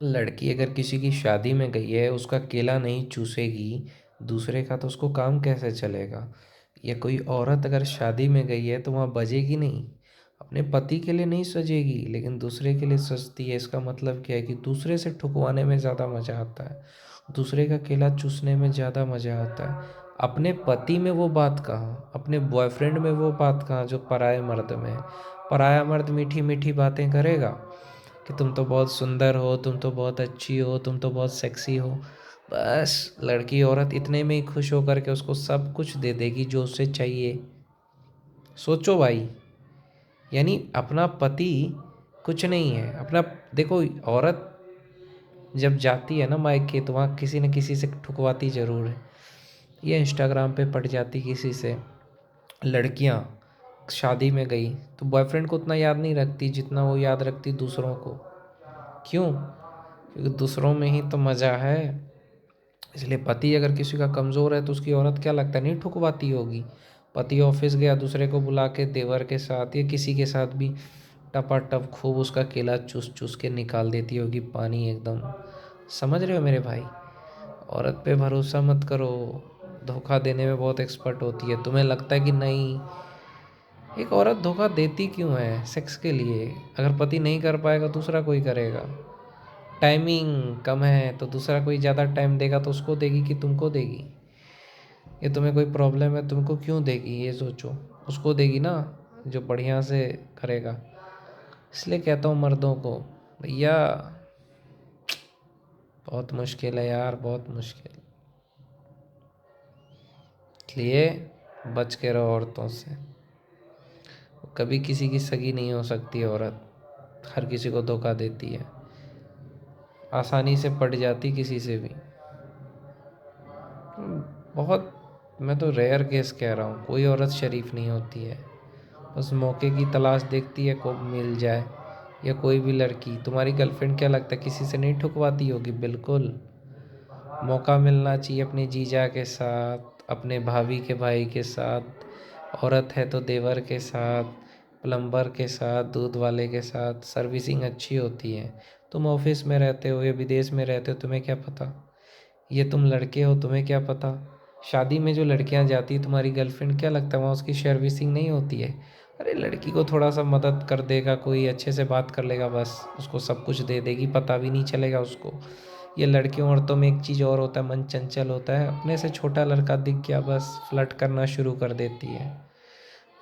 लड़की अगर किसी की शादी में गई है, उसका केला नहीं चूसेगी दूसरे का, तो उसको काम कैसे चलेगा? या कोई औरत अगर शादी में गई है तो वहाँ बजेगी नहीं, अपने पति के लिए नहीं सजेगी लेकिन दूसरे के लिए सजती है। इसका मतलब क्या है कि दूसरे से ठुकवाने में ज़्यादा मज़ा आता है, दूसरे का केला चूसने में ज़्यादा मज़ा आता है। अपने पति में वो बात कहाँ, अपने बॉयफ्रेंड में वो बात कहाँ जो पराये मर्द में है। पराया मर्द मीठी मीठी बातें करेगा कि तुम तो बहुत सुंदर हो, तुम तो बहुत अच्छी हो, तुम तो बहुत सेक्सी हो। बस लड़की औरत इतने में ही खुश होकर के उसको सब कुछ दे देगी जो उसे चाहिए। सोचो भाई, यानी अपना पति कुछ नहीं है अपना। देखो, औरत जब जाती है ना मायके, तो वहाँ किसी न किसी से ठुकवाती ज़रूर है। ये इंस्टाग्राम पे पड़ जाती किसी से। लड़कियाँ शादी में गई तो बॉयफ्रेंड को उतना याद नहीं रखती जितना वो याद रखती दूसरों को। क्यों? क्योंकि दूसरों में ही तो मज़ा है। इसलिए पति अगर किसी का कमज़ोर है तो उसकी औरत क्या लगता है नहीं ठुकवाती होगी। पति ऑफिस गया, दूसरे को बुला के देवर के साथ या किसी के साथ भी टपाटप खूब उसका केला चूस चूस के निकाल देती होगी पानी एकदम। समझ रहे हो मेरे भाई? औरत पे भरोसा मत करो, धोखा देने में बहुत एक्सपर्ट होती है। तुम्हें लगता है कि नहीं, एक औरत धोखा देती क्यों है? सेक्स के लिए। अगर पति नहीं कर पाएगा दूसरा कोई करेगा। टाइमिंग कम है तो दूसरा कोई ज़्यादा टाइम देगा तो उसको देगी कि तुमको देगी? ये तुम्हें कोई प्रॉब्लम है, तुमको क्यों देगी ये सोचो। उसको देगी ना जो बढ़िया से करेगा। इसलिए कहता हूँ मर्दों को, भैया बहुत मुश्किल है यार, बहुत मुश्किल। इसलिए बच के रहो औरतों से। कभी किसी की सगी नहीं हो सकती औरत, हर किसी को धोखा देती है, आसानी से पट जाती किसी से भी। बहुत, मैं तो रेयर केस कह रहा हूँ, कोई औरत शरीफ नहीं होती है। बस मौके की तलाश देखती है कब मिल जाए। या कोई भी लड़की, तुम्हारी गर्लफ्रेंड क्या लगता है किसी से नहीं ठुकवाती होगी? बिल्कुल। मौका मिलना चाहिए अपने जीजा के साथ, अपने भाभी के भाई के साथ, औरत है तो देवर के साथ, प्लम्बर के साथ, दूध वाले के साथ। सर्विसिंग अच्छी होती है। तुम ऑफिस में रहते हो या विदेश में रहते हो, तुम्हें क्या पता? ये तुम लड़के हो, तुम्हें क्या पता? शादी में जो लड़कियां जाती है, तुम्हारी गर्लफ्रेंड क्या लगता है वहाँ उसकी सर्विसिंग नहीं होती है? अरे लड़की को थोड़ा सा मदद कर देगा, कोई अच्छे से बात कर लेगा, बस उसको सब कुछ दे देगी, पता भी नहीं चलेगा उसको। ये लड़कियों औरतों में एक चीज़ और होता है, मन चंचल होता है। अपने से छोटा लड़का दिख गया बस फ्लर्ट करना शुरू कर देती है।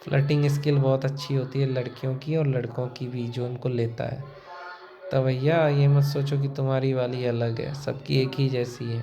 फ्लर्टिंग स्किल बहुत अच्छी होती है लड़कियों की और लड़कों की भी, जो उनको लेता है। तो भैया ये मत सोचो कि तुम्हारी वाली अलग है, सबकी एक ही जैसी है।